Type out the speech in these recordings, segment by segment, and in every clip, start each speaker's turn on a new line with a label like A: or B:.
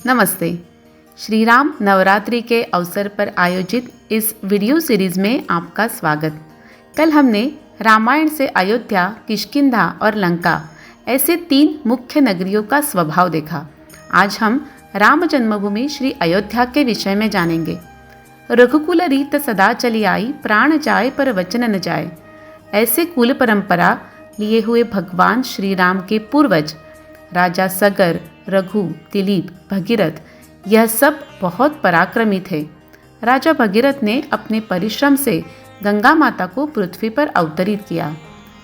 A: नमस्ते। श्री राम नवरात्रि के अवसर पर आयोजित इस वीडियो सीरीज में आपका स्वागत। कल हमने रामायण से अयोध्या, किष्किंधा और लंका ऐसे 3 मुख्य नगरियों का स्वभाव देखा। आज हम राम जन्मभूमि श्री अयोध्या के विषय में जानेंगे। रघुकुल रीत सदा चली आई, प्राण जाए पर वचन न जाए। ऐसे कुल परंपरा लिए हुए भगवान श्री राम के पूर्वज राजा सगर, रघु, दिलीप, भगीरथ यह सब बहुत पराक्रमी थे। राजा भगीरथ ने अपने परिश्रम से गंगा माता को पृथ्वी पर अवतरित किया।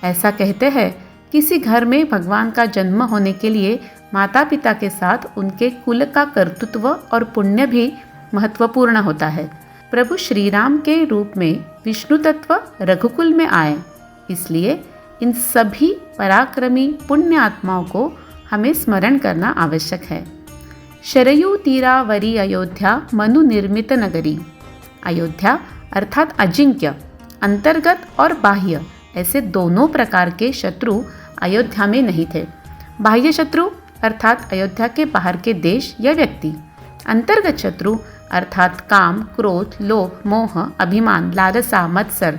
A: ऐसा कहते हैं किसी घर में भगवान का जन्म होने के लिए माता पिता के साथ उनके कुल का कर्तृत्व और पुण्य भी महत्वपूर्ण होता है। प्रभु श्री राम के रूप में विष्णु तत्व रघुकुल में आए, इसलिए इन सभी पराक्रमी पुण्य आत्माओं को हमें स्मरण करना आवश्यक है। शरयू तीरावरी अयोध्या मनु निर्मित नगरी। अयोध्या अर्थात अजिंक्य, अंतर्गत और बाह्य ऐसे दोनों प्रकार के शत्रु अयोध्या में नहीं थे। बाह्य शत्रु अर्थात अयोध्या के बाहर के देश या व्यक्ति। अंतर्गत शत्रु अर्थात काम, क्रोध, लोभ, मोह, अभिमान, लालसा, मत्सर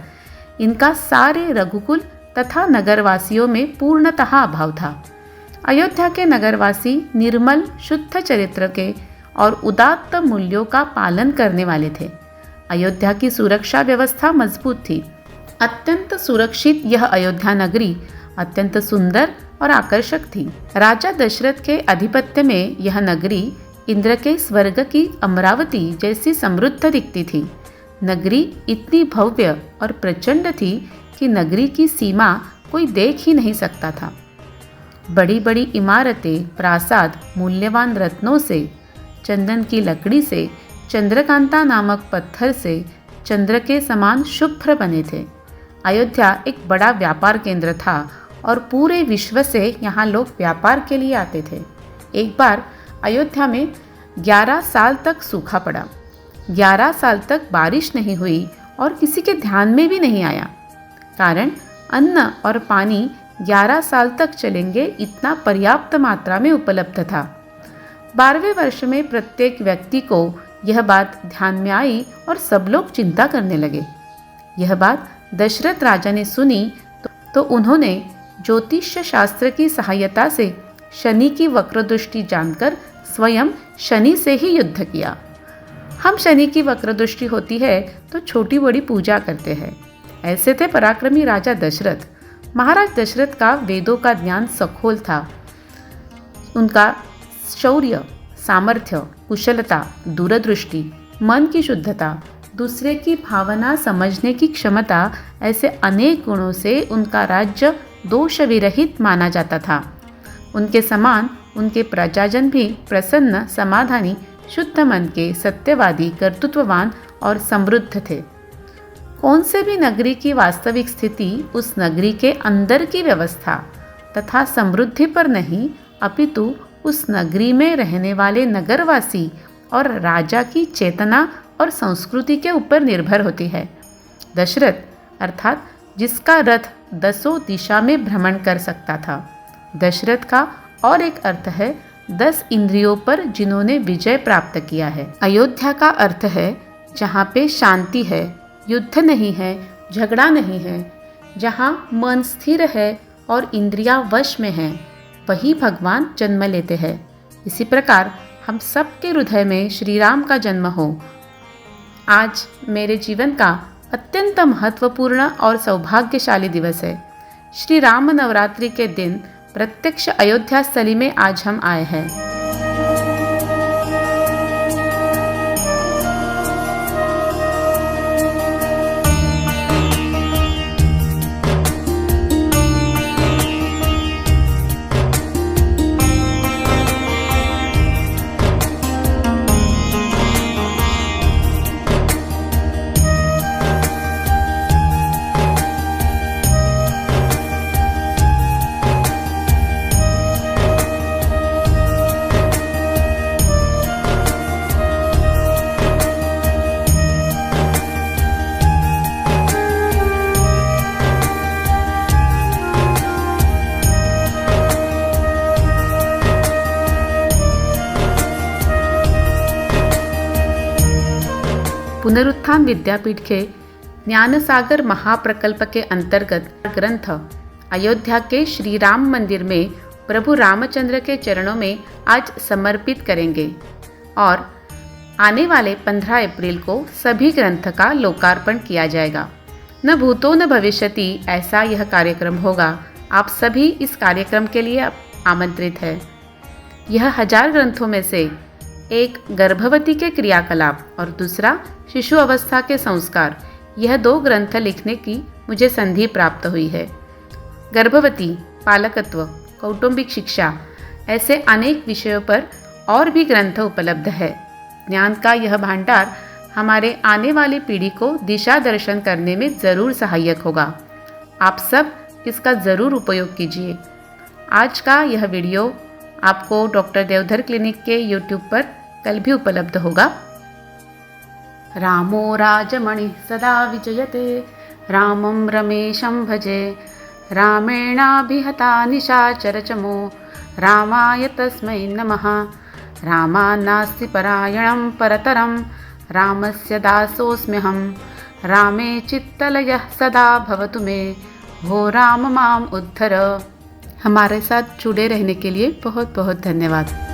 A: इनका सारे रघुकुल तथा नगरवासियों में पूर्णतः अभाव था। अयोध्या के नगरवासी निर्मल शुद्ध चरित्र के और उदात्त मूल्यों का पालन करने वाले थे। अयोध्या की सुरक्षा व्यवस्था मजबूत थी। अत्यंत सुरक्षित यह अयोध्या नगरी अत्यंत सुंदर और आकर्षक थी। राजा दशरथ के आधिपत्य में यह नगरी इंद्र के स्वर्ग की अमरावती जैसी समृद्ध दिखती थी। नगरी इतनी भव्य और प्रचंड थी कि नगरी की सीमा कोई देख ही नहीं सकता था। बड़ी बड़ी इमारतें, प्रासाद मूल्यवान रत्नों से, चंदन की लकड़ी से, चंद्रकांता नामक पत्थर से चंद्र के समान शुभ्र बने थे। अयोध्या एक बड़ा व्यापार केंद्र था और पूरे विश्व से यहाँ लोग व्यापार के लिए आते थे। एक बार अयोध्या में 11 साल तक सूखा पड़ा। 11 साल तक बारिश नहीं हुई और किसी के ध्यान में भी नहीं आया। कारण अन्न और पानी 11 साल तक चलेंगे इतना पर्याप्त मात्रा में उपलब्ध था। 12वें वर्ष में प्रत्येक व्यक्ति को यह बात ध्यान में आई और सब लोग चिंता करने लगे। यह बात दशरथ राजा ने सुनी तो उन्होंने ज्योतिष शास्त्र की सहायता से शनि की वक्रदृष्टि जानकर स्वयं शनि से ही युद्ध किया। हम शनि की वक्रदृष्टि होती है तो छोटी बड़ी पूजा करते हैं। ऐसे थे पराक्रमी राजा दशरथ। महाराज दशरथ का वेदों का ज्ञान सखोल था। उनका शौर्य, सामर्थ्य, कुशलता, दूरदृष्टि, मन की शुद्धता, दूसरे की भावना समझने की क्षमता ऐसे अनेक गुणों से उनका राज्य दोष विरहित माना जाता था। उनके समान उनके प्रजाजन भी प्रसन्न, समाधानी, शुद्ध मन के, सत्यवादी, कर्तृत्ववान और समृद्ध थे। कौन से भी नगरी की वास्तविक स्थिति उस नगरी के अंदर की व्यवस्था तथा समृद्धि पर नहीं, अपितु उस नगरी में रहने वाले नगरवासी और राजा की चेतना और संस्कृति के ऊपर निर्भर होती है। दशरथ अर्थात जिसका रथ 10 दिशा में भ्रमण कर सकता था। दशरथ का और एक अर्थ है 10 इंद्रियों पर जिन्होंने विजय प्राप्त किया है। अयोध्या का अर्थ है जहाँ पे शांति है, युद्ध नहीं है, झगड़ा नहीं है, जहाँ मन स्थिर है और इंद्रियां वश में हैं, वही भगवान जन्म लेते हैं। इसी प्रकार हम सबके हृदय में श्री राम का जन्म हो। आज मेरे जीवन का अत्यंत महत्वपूर्ण और सौभाग्यशाली दिवस है। श्री राम नवरात्रि के दिन प्रत्यक्ष अयोध्या स्थली में आज हम आए हैं। पुनरुत्थान विद्यापीठ के ज्ञानसागर महाप्रकल्प के अंतर्गत ग्रंथ अयोध्या के श्री राम मंदिर में प्रभु रामचंद्र के चरणों में आज समर्पित करेंगे और आने वाले 15 अप्रैल को सभी ग्रंथ का लोकार्पण किया जाएगा। न भूतो न भविष्यति ऐसा यह कार्यक्रम होगा। आप सभी इस कार्यक्रम के लिए आमंत्रित हैं। यह 1000 ग्रंथों में से एक गर्भवती के क्रियाकलाप और दूसरा शिशु अवस्था के संस्कार, यह 2 ग्रंथ लिखने की मुझे संधि प्राप्त हुई है। गर्भवती, पालकत्व, कौटुंबिक शिक्षा, ऐसे अनेक विषयों पर और भी ग्रंथ उपलब्ध है। ज्ञान का यह भंडार हमारे आने वाली पीढ़ी को दिशा दर्शन करने में ज़रूर सहायक होगा। आप सब इसका ज़रूर उपयोग कीजिए। आज का यह वीडियो आपको डॉक्टर देवधर क्लिनिक के यूट्यूब पर कल भी उपलब्ध होगा। रामो राजमणि सदा विजयते, रामं रमेशं भजे, रामेणाभिहता निशाचरचमो, रामाय तस्मै नमः। रामान्नास्ति परायणं परतरं, रामस्य दासोऽस्म्यहं। रामे चित्तलयः सदा भवतु मे, भो राम माम उद्धर। हमारे साथ जुड़े रहने के लिए बहुत बहुत धन्यवाद।